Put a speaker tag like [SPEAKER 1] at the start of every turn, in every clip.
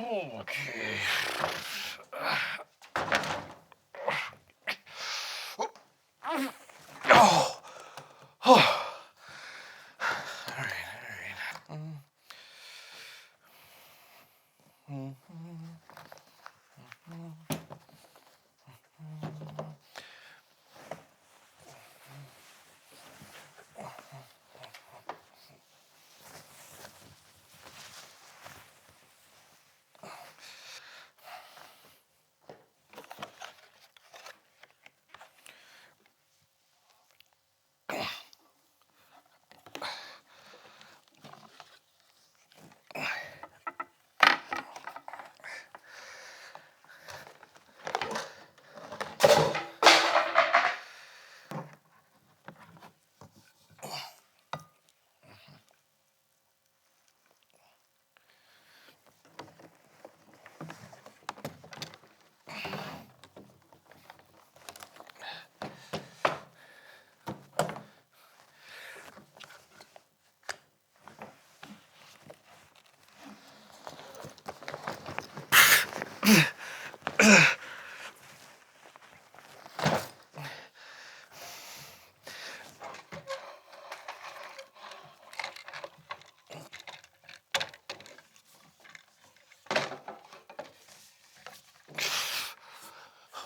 [SPEAKER 1] Okay. Oh. Oh. All right.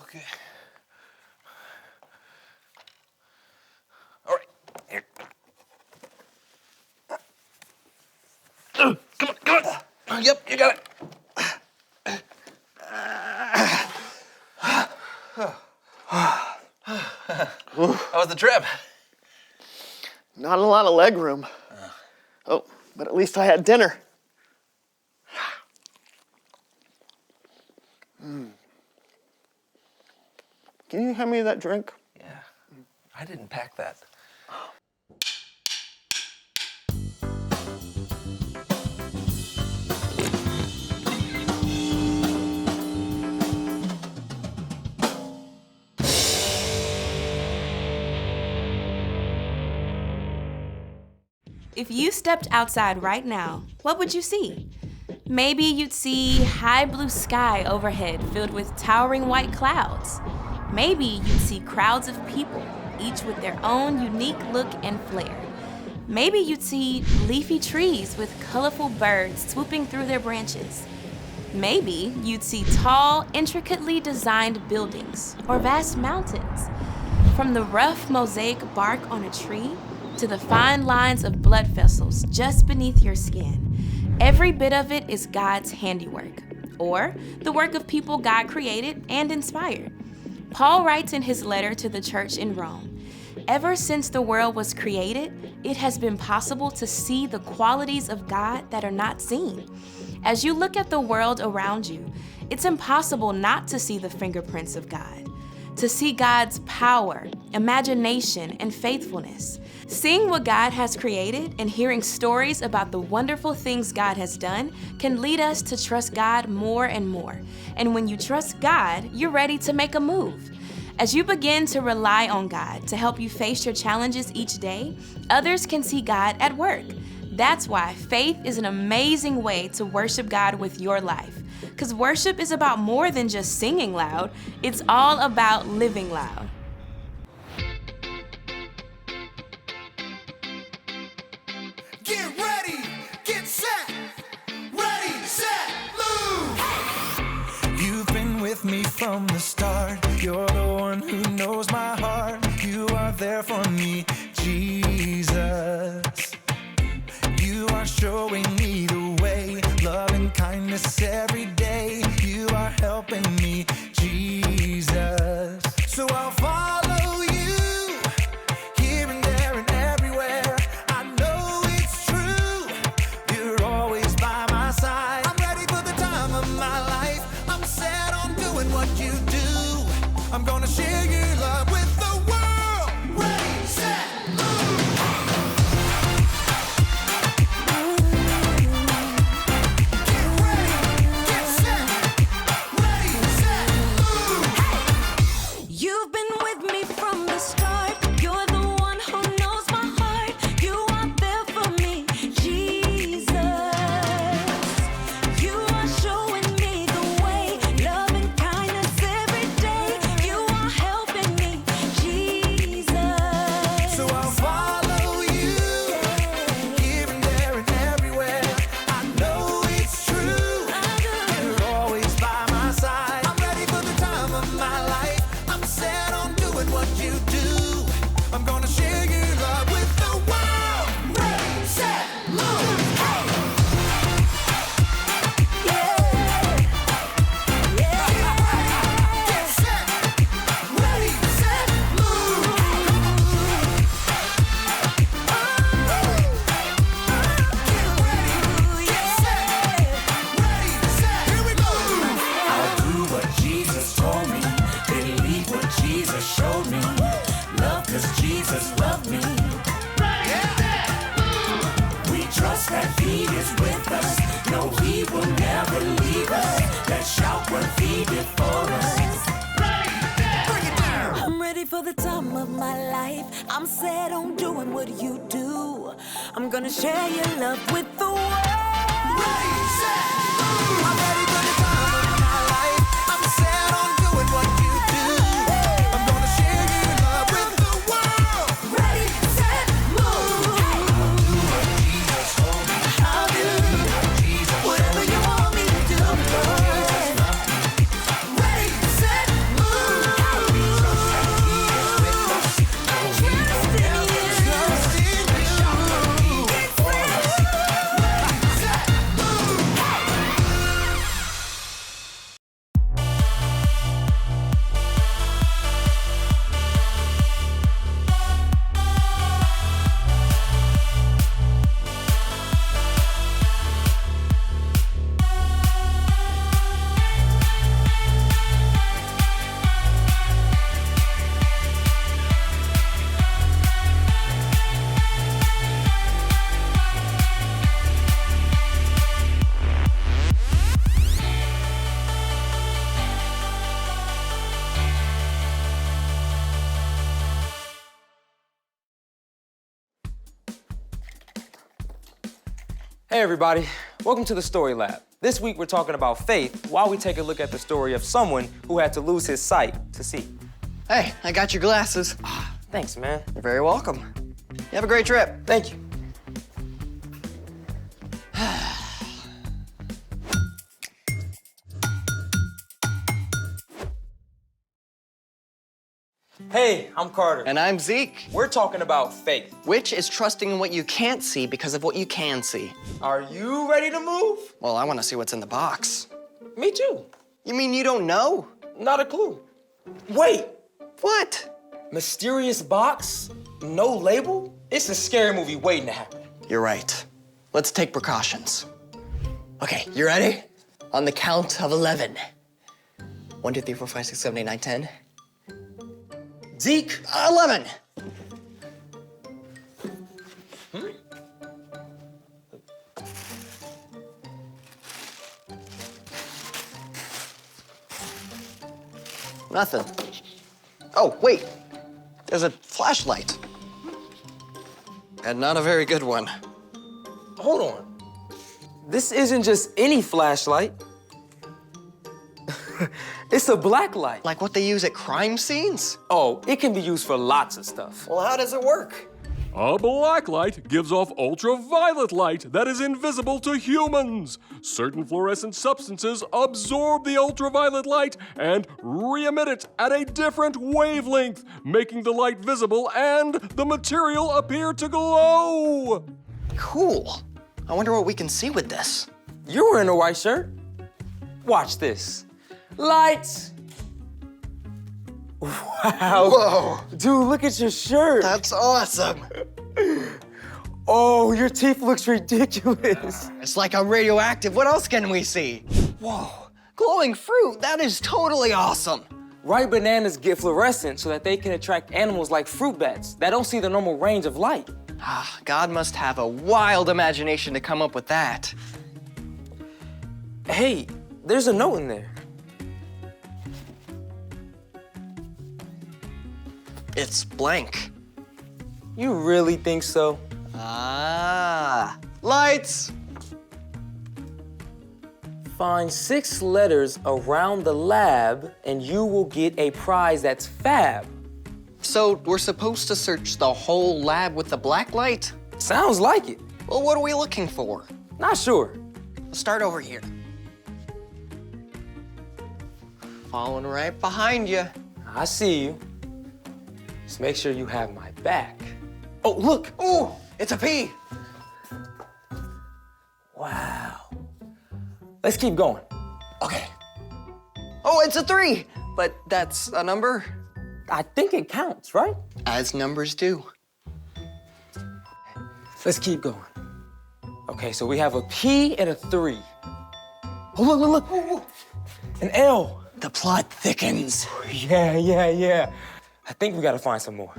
[SPEAKER 1] Okay. All right. Here. Come on. Yep, you got it. How was the trip?
[SPEAKER 2] Not a lot of leg room. Oh, but at least I had dinner. Can you hand me that drink?
[SPEAKER 1] Yeah. I didn't pack that.
[SPEAKER 3] If you stepped outside right now, what would you see? Maybe you'd see high blue sky overhead filled with towering white clouds. Maybe you'd see crowds of people, each with their own unique look and flair. Maybe you'd see leafy trees with colorful birds swooping through their branches. Maybe you'd see tall, intricately designed buildings or vast mountains. From the rough mosaic bark on a tree to the fine lines of blood vessels just beneath your skin, every bit of it is God's handiwork, or the work of people God created and inspired. Paul writes in his letter to the church in Rome, "Ever since the world was created, it has been possible to see the qualities of God that are not seen." As you look at the world around you, it's impossible not to see the fingerprints of God, to see God's power, imagination, and faithfulness. Seeing what God has created and hearing stories about the wonderful things God has done can lead us to trust God more and more. And when you trust God, you're ready to make a move. As you begin to rely on God to help you face your challenges each day, others can see God at work. That's why faith is an amazing way to worship God with your life. Because worship is about more than just singing loud, it's all about living loud.
[SPEAKER 4] Get ready, get set, ready, set, move! You've been with me from the start. You're the one who knows my heart. You are there for me, Jesus. You are showing me the way, love and kindness every day. You are helping me, Jesus. So I'll follow you, here and there and everywhere. I know it's true, you're always by my side. I'm ready for the time of my life. I'm set on doing what you do. I'm gonna share your love with the world. Ready, set, move!
[SPEAKER 5] You've been with me from the start. You're the one who knows my heart. You are there for me, Jesus. You are showing I'm set on doing what you do. I'm gonna share your love with the world.
[SPEAKER 4] Ready, set, move. I'm ready for the time of my life. I'm set on doing what you do. I'm gonna share your love with the world.
[SPEAKER 5] Ready, set, move.
[SPEAKER 4] I'll do what Jesus told me.
[SPEAKER 5] I'll do whatever you want me to do. Ready, set, move. Trust in you.
[SPEAKER 4] Trust in you.
[SPEAKER 5] Get ready.
[SPEAKER 4] Set, move.
[SPEAKER 6] Hey everybody, welcome to the Story Lab. This week we're talking about faith while we take a look at the story of someone who had to lose his sight to see.
[SPEAKER 2] Hey, I got your glasses.
[SPEAKER 6] Thanks, man.
[SPEAKER 2] You're very welcome. You have a great trip.
[SPEAKER 6] Thank you. Hey, I'm Carter.
[SPEAKER 2] And I'm Zeke,
[SPEAKER 6] We're talking about faith.
[SPEAKER 2] which is trusting in what you can't see because of what you can see.
[SPEAKER 6] Are you ready to move?
[SPEAKER 2] Well, I want to see what's in the box.
[SPEAKER 6] Me too.
[SPEAKER 2] You mean you don't know?
[SPEAKER 6] Not a clue. Wait,
[SPEAKER 2] What?
[SPEAKER 6] mysterious box? No label? It's a scary movie waiting to happen.
[SPEAKER 2] You're right. Let's take precautions. Okay, you ready? On the count of 11. 1, 2, 3, 4, 5, 6, 7, 8, 9, 10.
[SPEAKER 6] Zeke,
[SPEAKER 2] 11. Nothing. Oh, wait. There's a flashlight. And not a very good one.
[SPEAKER 6] hold on. This isn't just any flashlight. It's a black light.
[SPEAKER 2] Like what they use at crime scenes?
[SPEAKER 6] Oh, it can be used for lots of stuff.
[SPEAKER 2] Well, how does it work?
[SPEAKER 1] A black light gives off ultraviolet light that is invisible to humans. Certain fluorescent substances absorb the ultraviolet light and re-emit it at a different wavelength, making the light visible and the material appear to glow.
[SPEAKER 2] Cool. I wonder what we can see with this.
[SPEAKER 6] You're wearing a white shirt. Watch this. Lights. Wow.
[SPEAKER 2] Whoa,
[SPEAKER 6] Dude, look at your shirt.
[SPEAKER 2] that's awesome.
[SPEAKER 6] Oh, your teeth looks ridiculous.
[SPEAKER 2] It's like I'm radioactive. What else can we see? Whoa, glowing fruit. That is totally awesome.
[SPEAKER 6] Ripe bananas get fluorescent so that they can attract animals like fruit bats that don't see the normal range of light.
[SPEAKER 2] Ah, God must have a wild imagination to come up with that.
[SPEAKER 6] Hey, there's a note in there.
[SPEAKER 2] It's blank.
[SPEAKER 6] You really think so?
[SPEAKER 2] Ah, lights.
[SPEAKER 6] Find 6 letters around the lab and you will get a prize that's fab.
[SPEAKER 2] So we're supposed to search the whole lab with the black light?
[SPEAKER 6] Sounds like it.
[SPEAKER 2] Well, what are we looking for?
[SPEAKER 6] Not sure.
[SPEAKER 2] Let's start over here. Following right behind you.
[SPEAKER 6] I see you. Just make sure you have my back. Oh, look.
[SPEAKER 2] Ooh, it's a P.
[SPEAKER 6] Wow. Let's keep going.
[SPEAKER 2] Okay. Oh, it's a 3. But that's a number?
[SPEAKER 6] I think it counts, right?
[SPEAKER 2] As numbers do.
[SPEAKER 6] Let's keep going. Okay, so we have a P and a 3. Oh, look, look, look. Ooh, ooh. An L.
[SPEAKER 2] The plot thickens.
[SPEAKER 6] Yeah. I think we gotta find some more.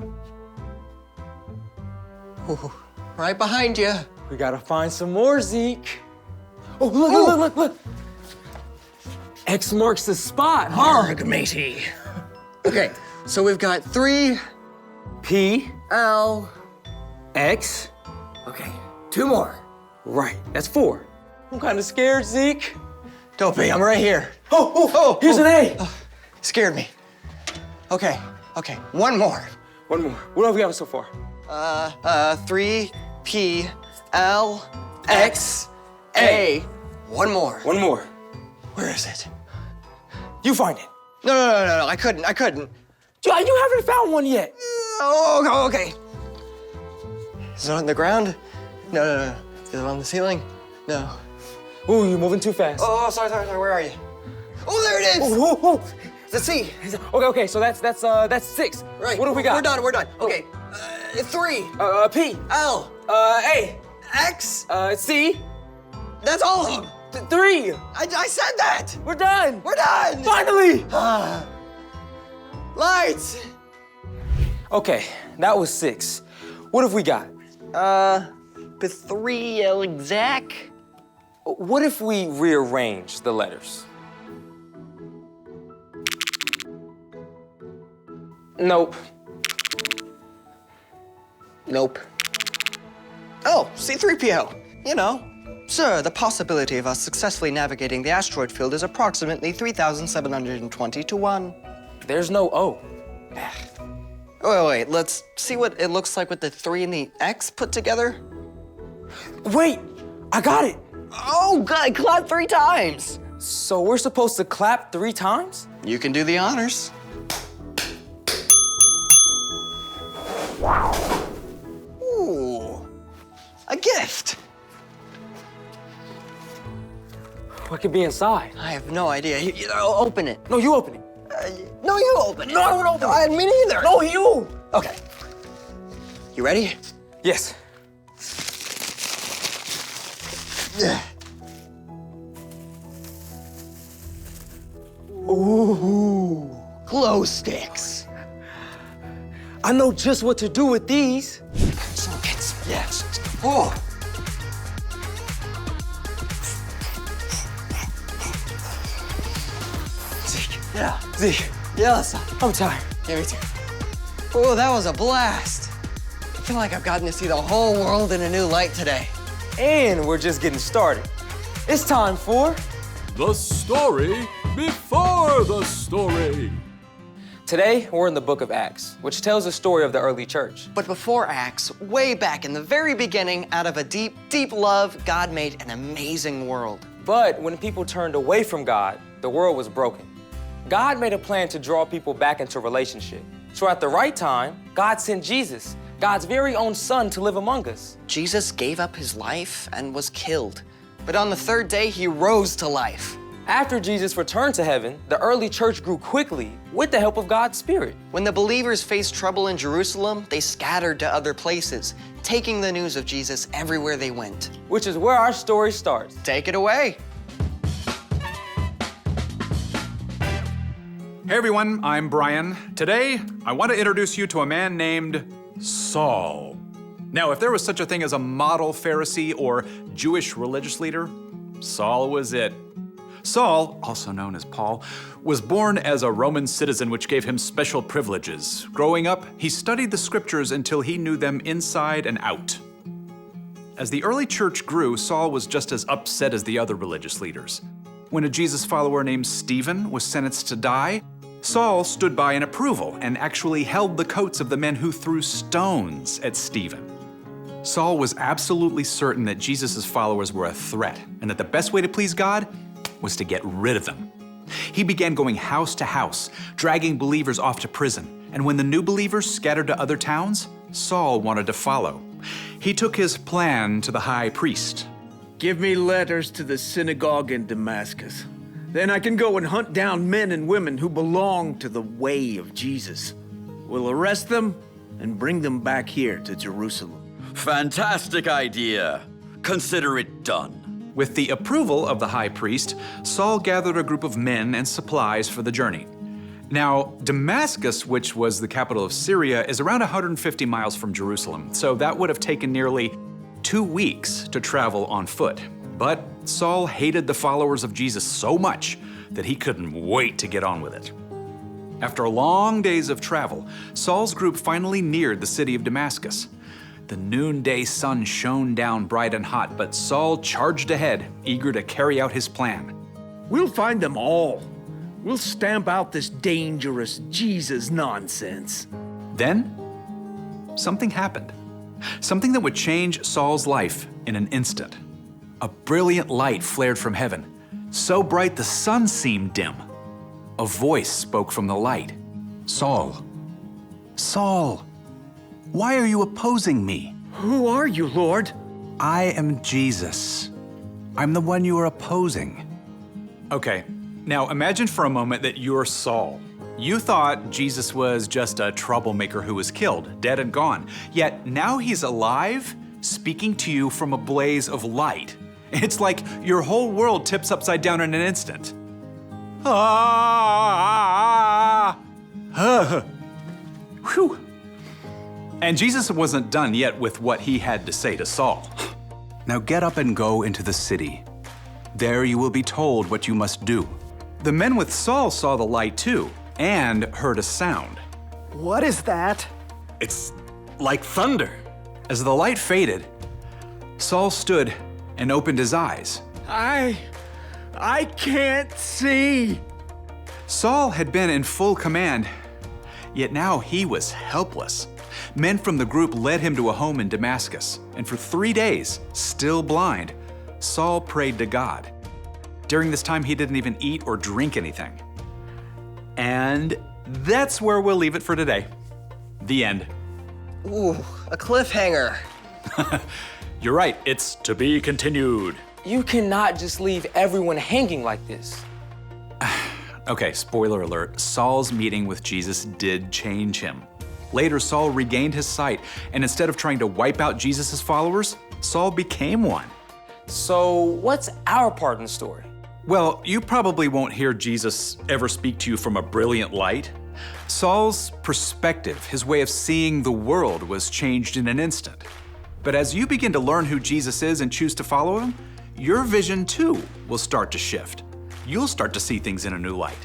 [SPEAKER 2] Ooh, right behind you.
[SPEAKER 6] We gotta find some more, Zeke. Oh, look. X marks the spot, huh?
[SPEAKER 2] Arg, matey. Okay, so we've got 3,
[SPEAKER 6] P,
[SPEAKER 2] L.
[SPEAKER 6] X.
[SPEAKER 2] Okay, 2 more.
[SPEAKER 6] Right, that's 4. I'm kind of scared, Zeke.
[SPEAKER 2] Don't be, I'm right here.
[SPEAKER 6] Oh, here's an A.
[SPEAKER 2] Scared me. Okay, 1 more.
[SPEAKER 6] One more. What have we got so far?
[SPEAKER 2] 3, P, L, X, A. 1 more.
[SPEAKER 6] One more.
[SPEAKER 2] Where is it?
[SPEAKER 6] You find it.
[SPEAKER 2] No, I couldn't.
[SPEAKER 6] You haven't found one yet.
[SPEAKER 2] Oh, okay. Is it on the ground? No. Is it on the ceiling? No.
[SPEAKER 6] Ooh, you're moving too fast.
[SPEAKER 2] Oh, sorry, where are you? Oh, there it is!
[SPEAKER 6] Ooh.
[SPEAKER 2] It's a C.
[SPEAKER 6] Okay, so that's 6.
[SPEAKER 2] Right.
[SPEAKER 6] What have we got?
[SPEAKER 2] We're done. Okay. 3,
[SPEAKER 6] P.
[SPEAKER 2] L,
[SPEAKER 6] A.
[SPEAKER 2] X.
[SPEAKER 6] C.
[SPEAKER 2] That's all of them.
[SPEAKER 6] 3.
[SPEAKER 2] I said that.
[SPEAKER 6] We're done.
[SPEAKER 2] We're done.
[SPEAKER 6] Finally.
[SPEAKER 2] Lights.
[SPEAKER 6] Okay, that was 6. What have we got?
[SPEAKER 2] The 3 exact.
[SPEAKER 6] What if we rearrange the letters? Nope.
[SPEAKER 2] Oh, C-3PO. You know. Sir, the possibility of us successfully navigating the asteroid field is approximately 3,720 to 1.
[SPEAKER 6] There's no O.
[SPEAKER 2] Wait, let's see what it looks like with the 3 and the X put together.
[SPEAKER 6] Wait, I got it.
[SPEAKER 2] Oh, good, clap 3 times.
[SPEAKER 6] So we're supposed to clap 3 times?
[SPEAKER 2] You can do the honors. Ooh, a gift.
[SPEAKER 6] What could be inside?
[SPEAKER 2] I have no idea. Open it.
[SPEAKER 6] No, you open it.
[SPEAKER 2] No, you open it.
[SPEAKER 6] No, I won't open it.
[SPEAKER 2] Me neither.
[SPEAKER 6] No, you.
[SPEAKER 2] Okay. You ready?
[SPEAKER 6] Yes.
[SPEAKER 2] Ooh, glow sticks.
[SPEAKER 6] I know just what to do with these.
[SPEAKER 2] Yes. Oh. Zeke. Yeah.
[SPEAKER 6] Zeke,
[SPEAKER 2] Yes.
[SPEAKER 6] I'm tired.
[SPEAKER 2] Give me 2. Oh, that was a blast. I feel like I've gotten to see the whole world in a new light today.
[SPEAKER 6] And we're just getting started. It's time for
[SPEAKER 1] The story before the story.
[SPEAKER 6] Today, we're in the book of Acts, which tells the story of the early church.
[SPEAKER 2] But before Acts, way back in the very beginning, out of a deep, deep love, God made an amazing world.
[SPEAKER 6] But when people turned away from God, the world was broken. God made a plan to draw people back into relationship. So at the right time, God sent Jesus, God's very own son, to live among us.
[SPEAKER 2] Jesus gave up his life and was killed. But on the 3rd day, he rose to life.
[SPEAKER 6] After Jesus returned to heaven, the early church grew quickly with the help of God's Spirit.
[SPEAKER 2] When the believers faced trouble in Jerusalem, they scattered to other places, taking the news of Jesus everywhere they went.
[SPEAKER 6] Which is where our story starts.
[SPEAKER 2] Take it away.
[SPEAKER 7] Hey everyone, I'm Brian. Today, I want to introduce you to a man named Saul. Now, if there was such a thing as a model Pharisee or Jewish religious leader, Saul was it. Saul, also known as Paul, was born as a Roman citizen, which gave him special privileges. Growing up, he studied the scriptures until he knew them inside and out. As the early church grew, Saul was just as upset as the other religious leaders. When a Jesus follower named Stephen was sentenced to die, Saul stood by in approval and actually held the coats of the men who threw stones at Stephen. Saul was absolutely certain that Jesus' followers were a threat and that the best way to please God was to get rid of them. He began going house to house, dragging believers off to prison. And when the new believers scattered to other towns, Saul wanted to follow. He took his plan to the high priest.
[SPEAKER 8] Give me letters to the synagogue in Damascus. Then I can go and hunt down men and women who belong to the way of Jesus. We'll arrest them and bring them back here to Jerusalem.
[SPEAKER 9] Fantastic idea. Consider it done.
[SPEAKER 7] With the approval of the high priest, Saul gathered a group of men and supplies for the journey. Now, Damascus, which was the capital of Syria, is around 150 miles from Jerusalem, so that would have taken nearly 2 weeks to travel on foot. But Saul hated the followers of Jesus so much that he couldn't wait to get on with it. After long days of travel, Saul's group finally neared the city of Damascus. The noonday sun shone down bright and hot, but Saul charged ahead, eager to carry out his plan.
[SPEAKER 8] We'll find them all. We'll stamp out this dangerous Jesus nonsense.
[SPEAKER 7] Then, something happened. Something that would change Saul's life in an instant. A brilliant light flared from heaven, so bright the sun seemed dim. A voice spoke from the light. Saul, Saul, why are you opposing me?
[SPEAKER 8] Who are you, Lord?
[SPEAKER 7] I am Jesus. I'm the one you are opposing. Okay, now imagine for a moment that you're Saul. You thought Jesus was just a troublemaker who was killed, dead and gone. Yet now he's alive, speaking to you from a blaze of light. It's like your whole world tips upside down in an instant. Whew. And Jesus wasn't done yet with what he had to say to Saul. Now get up and go into the city. There you will be told what you must do. The men with Saul saw the light too, and heard a sound.
[SPEAKER 10] What is that?
[SPEAKER 9] It's like thunder.
[SPEAKER 7] As the light faded, Saul stood and opened his eyes.
[SPEAKER 8] I can't see.
[SPEAKER 7] Saul had been in full command, yet now he was helpless. Men from the group led him to a home in Damascus, and for 3 days, still blind, Saul prayed to God. During this time, he didn't even eat or drink anything. And that's where we'll leave it for today. The end.
[SPEAKER 2] Ooh, a cliffhanger.
[SPEAKER 7] You're right, it's to be continued.
[SPEAKER 6] You cannot just leave everyone hanging like this.
[SPEAKER 7] Okay, spoiler alert, Saul's meeting with Jesus did change him. Later, Saul regained his sight, and instead of trying to wipe out Jesus' followers, Saul became one.
[SPEAKER 6] So what's our part in the story?
[SPEAKER 7] Well, you probably won't hear Jesus ever speak to you from a brilliant light. Saul's perspective, his way of seeing the world, was changed in an instant. But as you begin to learn who Jesus is and choose to follow him, your vision too will start to shift. You'll start to see things in a new light.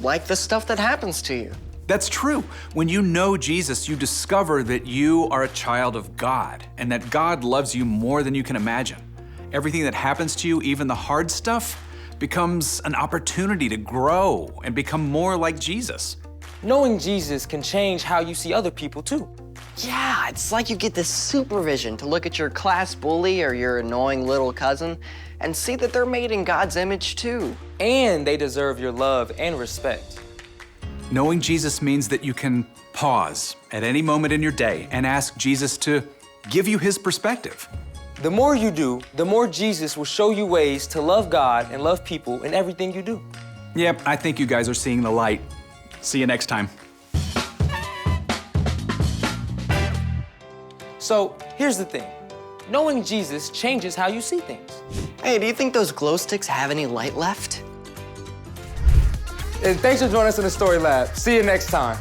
[SPEAKER 2] Like the stuff that happens to you.
[SPEAKER 7] That's true. When you know Jesus, you discover that you are a child of God and that God loves you more than you can imagine. Everything that happens to you, even the hard stuff, becomes an opportunity to grow and become more like Jesus.
[SPEAKER 6] Knowing Jesus can change how you see other people too.
[SPEAKER 2] Yeah, it's like you get this supervision to look at your class bully or your annoying little cousin and see that they're made in God's image too.
[SPEAKER 6] And they deserve your love and respect.
[SPEAKER 7] Knowing Jesus means that you can pause at any moment in your day and ask Jesus to give you his perspective.
[SPEAKER 6] The more you do, the more Jesus will show you ways to love God and love people in everything you do.
[SPEAKER 7] Yep, I think you guys are seeing the light. See you next time.
[SPEAKER 6] So here's the thing. Knowing Jesus changes how you see things.
[SPEAKER 2] Hey, do you think those glow sticks have any light left?
[SPEAKER 6] And thanks for joining us in the Story Lab. See you next time.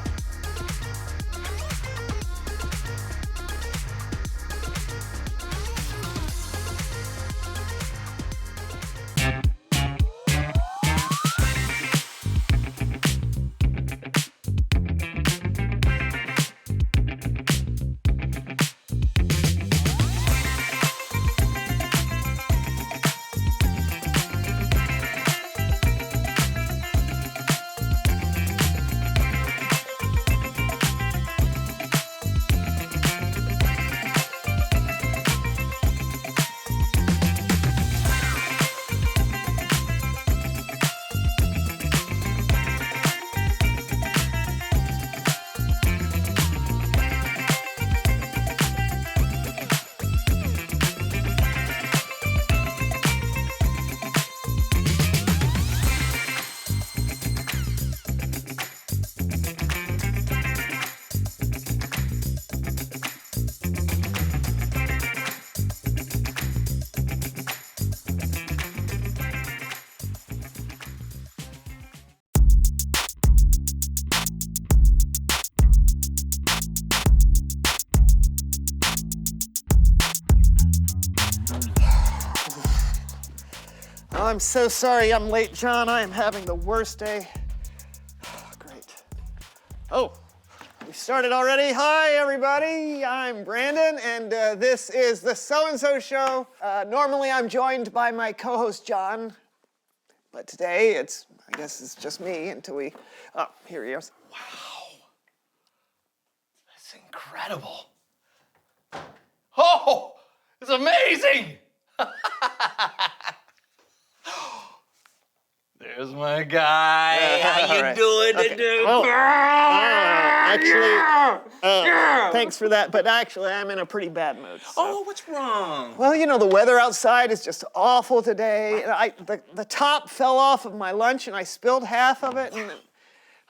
[SPEAKER 10] I'm so sorry I'm late, John. I am having the worst day. Great. Started already? Hi, everybody. I'm Brandon, and this is the So-and-So Show. Normally, I'm joined by my co-host, John, but today, I guess it's just me until we... Oh, here he is.
[SPEAKER 9] Wow. That's incredible. Oh, it's amazing. There's my guy. How you
[SPEAKER 10] right.
[SPEAKER 9] doing,
[SPEAKER 10] Okay.
[SPEAKER 9] dude?
[SPEAKER 10] Well, thanks for that, but actually, I'm in a pretty bad mood. So.
[SPEAKER 9] Oh, what's wrong?
[SPEAKER 10] Well, you know, the weather outside is just awful today. The top fell off of my lunch, and I spilled half of it, and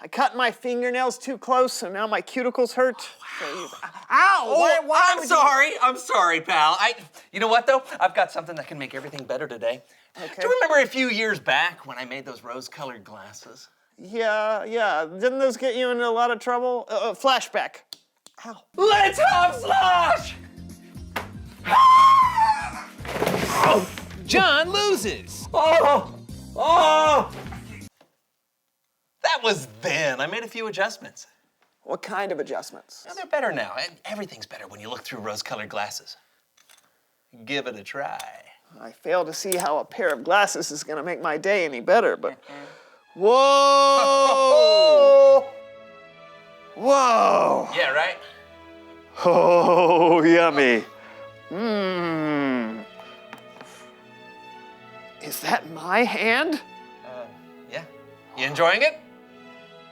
[SPEAKER 10] I cut my fingernails too close, so now my cuticles hurt. So ow!
[SPEAKER 9] Oh,
[SPEAKER 10] why
[SPEAKER 9] I'm
[SPEAKER 10] would
[SPEAKER 9] sorry. I'm sorry, pal. You know what, though? I've got something that can make everything better today.
[SPEAKER 10] Okay.
[SPEAKER 9] Do you remember a few years back when I made those rose-colored glasses?
[SPEAKER 10] Yeah. Didn't those get you into a lot of trouble? Flashback. Ow.
[SPEAKER 9] Let's hopslosh!
[SPEAKER 11] John loses.
[SPEAKER 9] Oh! That was then. I made a few adjustments.
[SPEAKER 10] What kind of adjustments?
[SPEAKER 9] Well, they're better now, and everything's better when you look through rose-colored glasses. Give it a try.
[SPEAKER 10] I fail to see how a pair of glasses is gonna make my day any better, but... Whoa! Whoa!
[SPEAKER 9] Yeah, right?
[SPEAKER 10] Oh, yummy. Mmm. Is that my hand?
[SPEAKER 9] Yeah. You enjoying it?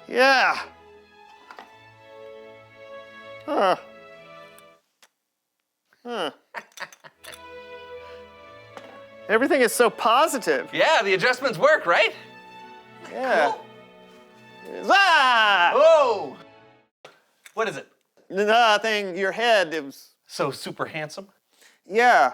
[SPEAKER 10] Yeah. Huh. Everything is so positive.
[SPEAKER 9] Yeah, the adjustments work, right?
[SPEAKER 10] Yeah. Ah!
[SPEAKER 9] Whoa! What is it?
[SPEAKER 10] Nothing. Your head. It was.
[SPEAKER 9] So super handsome?
[SPEAKER 10] Yeah.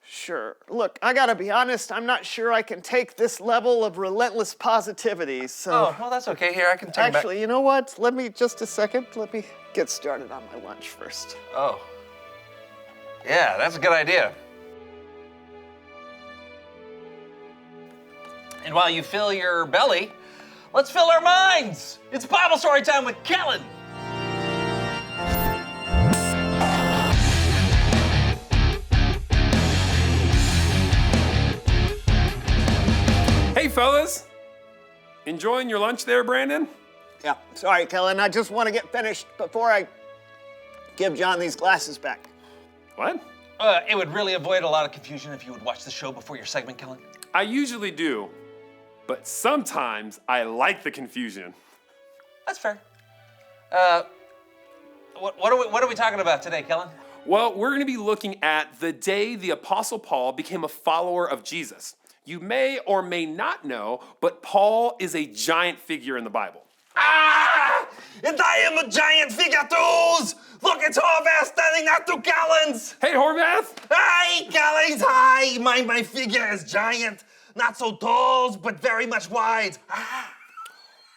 [SPEAKER 10] Sure. Look, I gotta be honest. I'm not sure I can take this level of relentless positivity. So.
[SPEAKER 9] Oh, well, that's okay. Here, I can take
[SPEAKER 10] Actually, you know what? Let me just a second. Let me get started on my lunch first.
[SPEAKER 9] Oh. Yeah, that's a good idea. And while you fill your belly, let's fill our minds. It's Bible story time with Kellen.
[SPEAKER 1] Hey, fellas. Enjoying your lunch there, Brandon?
[SPEAKER 10] Yeah. Sorry, Kellen. I just want to get finished before I give John these glasses back.
[SPEAKER 1] What?
[SPEAKER 9] It would really avoid a lot of confusion if you would watch the show before your segment, Kellen.
[SPEAKER 1] I usually do, but sometimes I like the confusion.
[SPEAKER 9] That's fair. What are we talking about today, Kellen?
[SPEAKER 1] Well, we're going to be looking at the day the Apostle Paul became a follower of Jesus. You may or may not know, but Paul is a giant figure in the Bible.
[SPEAKER 9] Ah! And I am a giant figure too! Look, it's Horvath standing next to Callens!
[SPEAKER 1] Hey, Horvath!
[SPEAKER 9] Hi, Callens, hi! My figure is giant. Not so tall, but very much wide. Ah.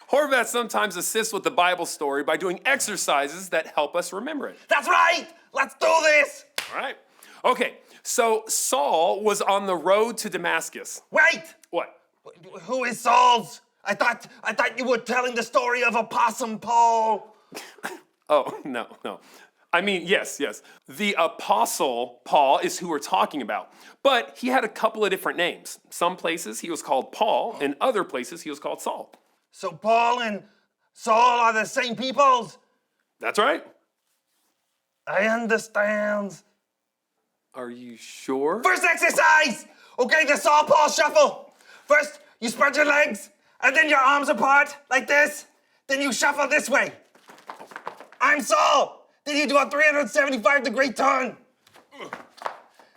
[SPEAKER 1] Horvath sometimes assists with the Bible story by doing exercises that help us remember it.
[SPEAKER 9] That's right! Let's do this!
[SPEAKER 1] All right. Okay, so Saul was on the road to Damascus.
[SPEAKER 9] Wait!
[SPEAKER 1] What?
[SPEAKER 9] Who is Saul's? I thought you were telling the story of Apostle Paul.
[SPEAKER 1] Oh, no. I mean, yes. The Apostle Paul is who we're talking about. But he had a couple of different names. Some places he was called Paul, and other places he was called Saul.
[SPEAKER 9] So Paul and Saul are the same peoples?
[SPEAKER 1] That's right.
[SPEAKER 9] I understand.
[SPEAKER 1] Are you sure?
[SPEAKER 9] First exercise! Okay, the Saul Paul shuffle. First, you spread your legs, and then your arms apart, like this. Then you shuffle this way. I'm Saul. Then you do a 375-degree turn.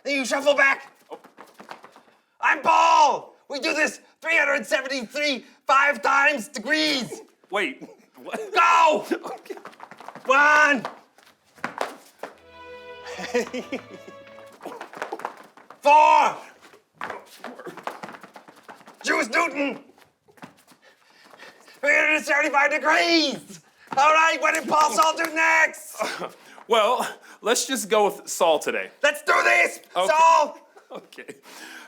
[SPEAKER 9] Then you shuffle back. I'm Paul. We do this 373 times degrees.
[SPEAKER 1] Wait, what?
[SPEAKER 9] Go!
[SPEAKER 1] Okay.
[SPEAKER 9] 1. 4. Juice Newton. 375 degrees. All right, what did Paul Saul do next?
[SPEAKER 1] Well, let's just go with Saul today.
[SPEAKER 9] Let's do this,
[SPEAKER 1] Okay.
[SPEAKER 9] Saul.
[SPEAKER 1] Okay.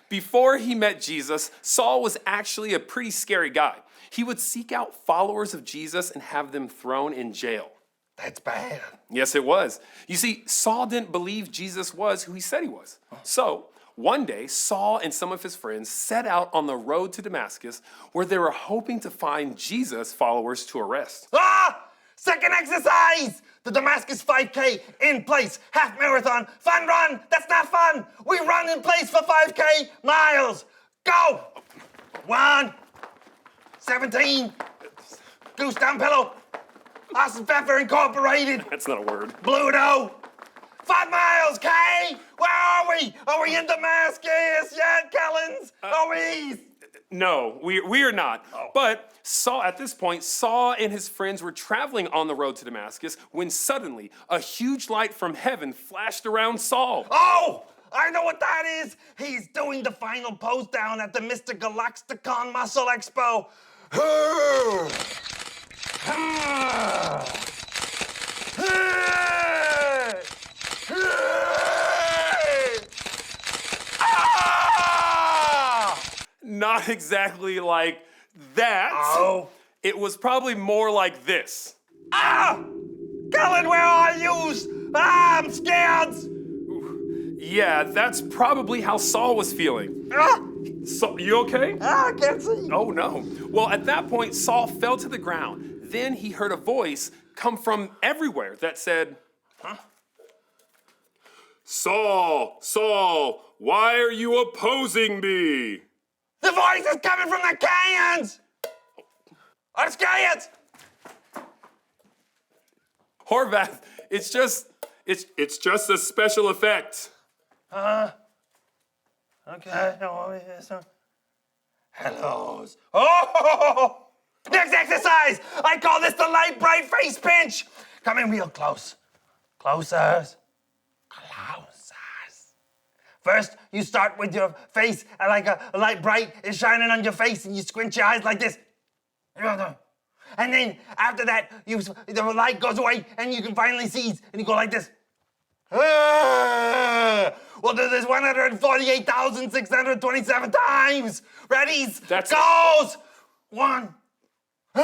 [SPEAKER 1] Before he met Jesus, Saul was actually a pretty scary guy. He would seek out followers of Jesus and have them thrown in jail.
[SPEAKER 9] That's bad.
[SPEAKER 11] Yes, it was. You see, Saul didn't believe Jesus was who he said he was. So, one day, Saul and some of his friends set out on the road to Damascus where they were hoping to find Jesus' followers to arrest.
[SPEAKER 9] Ah! Second exercise! The Damascus 5K in place, half marathon, fun run. That's not fun. We run in place for 5K miles. Go! 1, 17, Goose Down Pillow, Austin Pfeffer Incorporated,
[SPEAKER 11] That's not a word.
[SPEAKER 9] Bluto. 5 miles, Kay! Where are we? Are we in Damascus yet, Kellens? Are we?
[SPEAKER 11] No, we are not. But Saul, at this point, Saul and his friends were traveling on the road to Damascus when suddenly a huge light from heaven flashed around Saul.
[SPEAKER 9] Oh! I know what that is. He's doing the final pose down at the Mr. Galaxticon Muscle Expo.
[SPEAKER 11] Not exactly like that.
[SPEAKER 9] Oh.
[SPEAKER 11] It was probably more like this.
[SPEAKER 9] Ah! Kellen, where are you? Ah, I'm scared.
[SPEAKER 11] Yeah, that's probably how Saul was feeling.
[SPEAKER 9] Ah!
[SPEAKER 11] So, you okay?
[SPEAKER 9] Ah, I can't see.
[SPEAKER 11] Oh no. Well, at that point, Saul fell to the ground. Then he heard a voice come from everywhere that said, Saul, Saul, why are you opposing me?
[SPEAKER 9] The voice is coming from the canyons. I'm scared.
[SPEAKER 11] Horvath, it's just a special effect.
[SPEAKER 9] Okay. Hellos. Oh! Next exercise. I call this the light bright face pinch. Come in real close. Closer. First, you start with your face like a light bright is shining on your face, and you squint your eyes like this. And then after that, the light goes away, and you can finally see, and you go like this. We'll do this 148,627 times. Ready?
[SPEAKER 11] That's
[SPEAKER 9] goes. 1, 2,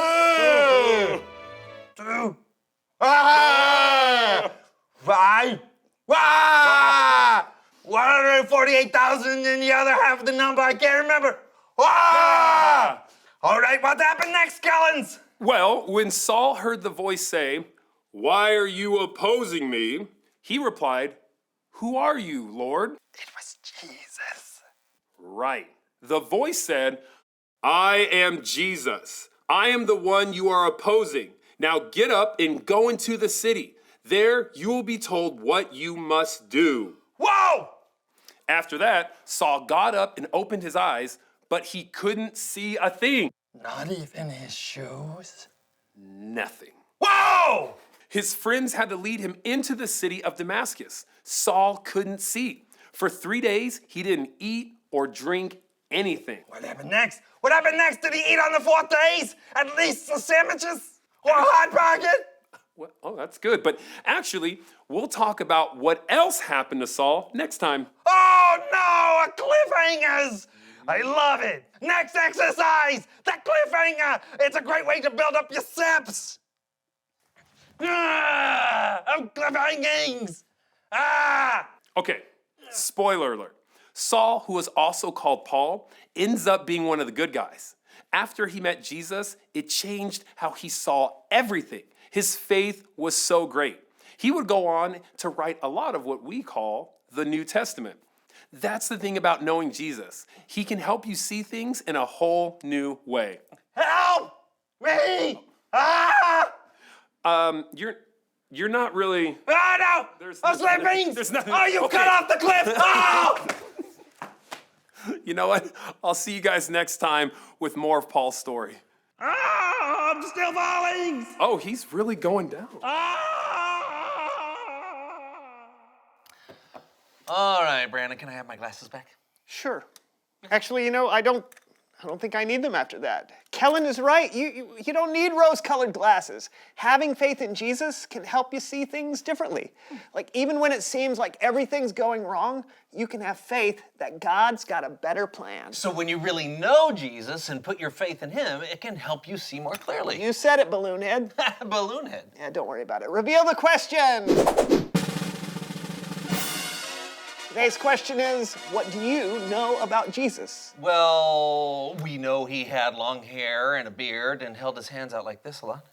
[SPEAKER 9] 5. 148,000 and the other half of the number I can't remember. All right, what happened next, Kellens?
[SPEAKER 11] Well, when Saul heard the voice say, why are you opposing me? He replied, who are you, Lord?
[SPEAKER 9] It was Jesus.
[SPEAKER 11] Right. The voice said, I am Jesus. I am the one you are opposing. Now get up and go into the city. There you will be told what you must do.
[SPEAKER 9] Whoa!
[SPEAKER 11] After that, Saul got up and opened his eyes, but he couldn't see a thing.
[SPEAKER 9] Not even his shoes?
[SPEAKER 11] Nothing.
[SPEAKER 9] Whoa!
[SPEAKER 11] His friends had to lead him into the city of Damascus. Saul couldn't see. For 3 days, he didn't eat or drink anything.
[SPEAKER 9] What happened next? What happened next? Did he eat on the 4th days? At least the sandwiches? Or a hot pocket?
[SPEAKER 11] Well, oh, that's good. But actually, we'll talk about what else happened to Saul next time.
[SPEAKER 9] Oh no, a cliffhangers! I love it. Next exercise, the cliffhanger. It's a great way to build up your steps. I'm cliffhangings.
[SPEAKER 11] Okay, spoiler alert. Saul, who was also called Paul, ends up being one of the good guys. After he met Jesus, it changed how he saw everything. His faith was so great. He would go on to write a lot of what we call the New Testament. That's the thing about knowing Jesus. He can help you see things in a whole new way.
[SPEAKER 9] Help me!
[SPEAKER 11] You're not really.
[SPEAKER 9] Oh no! I'm slipping!
[SPEAKER 11] There's nothing.
[SPEAKER 9] Oh, you
[SPEAKER 11] Okay.
[SPEAKER 9] cut off the cliff! Oh!
[SPEAKER 11] You know what? I'll see you guys next time with more of Paul's story.
[SPEAKER 9] Oh, I'm still falling!
[SPEAKER 11] Oh, he's really going down.
[SPEAKER 12] All right, Brandon, can I have my glasses back?
[SPEAKER 10] Sure. Actually, you know, I don't I don't think I need them after that. Kellen is right. You don't need rose-colored glasses. Having faith in Jesus can help you see things differently. Like, even when it seems like everything's going wrong, you can have faith that God's got a better plan.
[SPEAKER 12] So when you really know Jesus and put your faith in him, it can help you see more clearly.
[SPEAKER 10] You said it, Balloonhead.
[SPEAKER 12] Balloonhead.
[SPEAKER 10] Yeah, don't worry about it. Reveal the question. Today's question is, what do you know about Jesus?
[SPEAKER 12] Well, we know he had long hair and a beard and held his hands out like this a lot.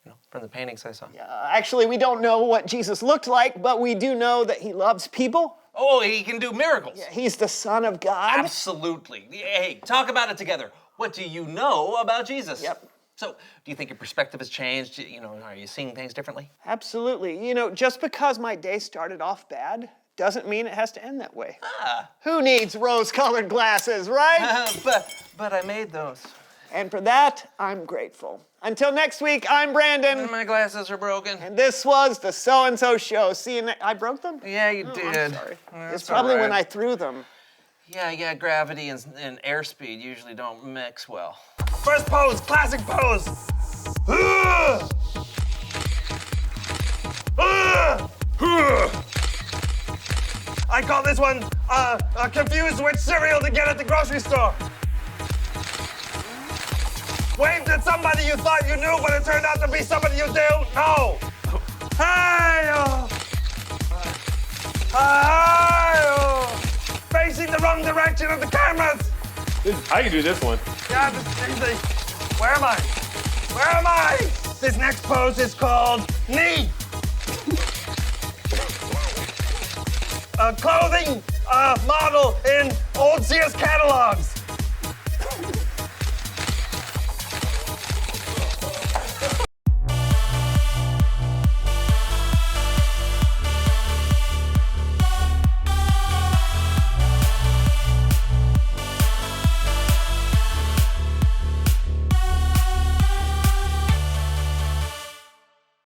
[SPEAKER 12] You know, from the paintings I saw.
[SPEAKER 10] Actually, we don't know what Jesus looked like, but we do know that he loves people.
[SPEAKER 12] Oh, he can do miracles.
[SPEAKER 10] Yeah, he's the Son of God.
[SPEAKER 12] Absolutely. Hey, talk about it together. What do you know about Jesus?
[SPEAKER 10] Yep.
[SPEAKER 12] So, do you think your perspective has changed? You know, are you seeing things differently?
[SPEAKER 10] Absolutely. You know, just because my day started off bad doesn't mean it has to end that way.
[SPEAKER 12] Ah.
[SPEAKER 10] Who needs rose-colored glasses, right?
[SPEAKER 12] But I made those.
[SPEAKER 10] And for that, I'm grateful. Until next week, I'm Brandon.
[SPEAKER 12] My glasses are broken.
[SPEAKER 10] And this was the So-and-So Show. See you next... I broke them?
[SPEAKER 12] Yeah, you did.
[SPEAKER 10] I'm sorry.
[SPEAKER 12] That's
[SPEAKER 10] It's probably
[SPEAKER 12] all right.
[SPEAKER 10] when I threw them.
[SPEAKER 12] Yeah, gravity and airspeed usually don't mix well.
[SPEAKER 9] First pose, classic pose. I call this one confused which cereal to get at the grocery store. Waved at somebody you thought you knew, but it turned out to be somebody you don't know. Hey! Facing the wrong direction of the cameras.
[SPEAKER 11] I can do this one.
[SPEAKER 9] Yeah, this is easy. Where am I? Where am I? This next pose is called knee. A clothing model in old Sears catalogs.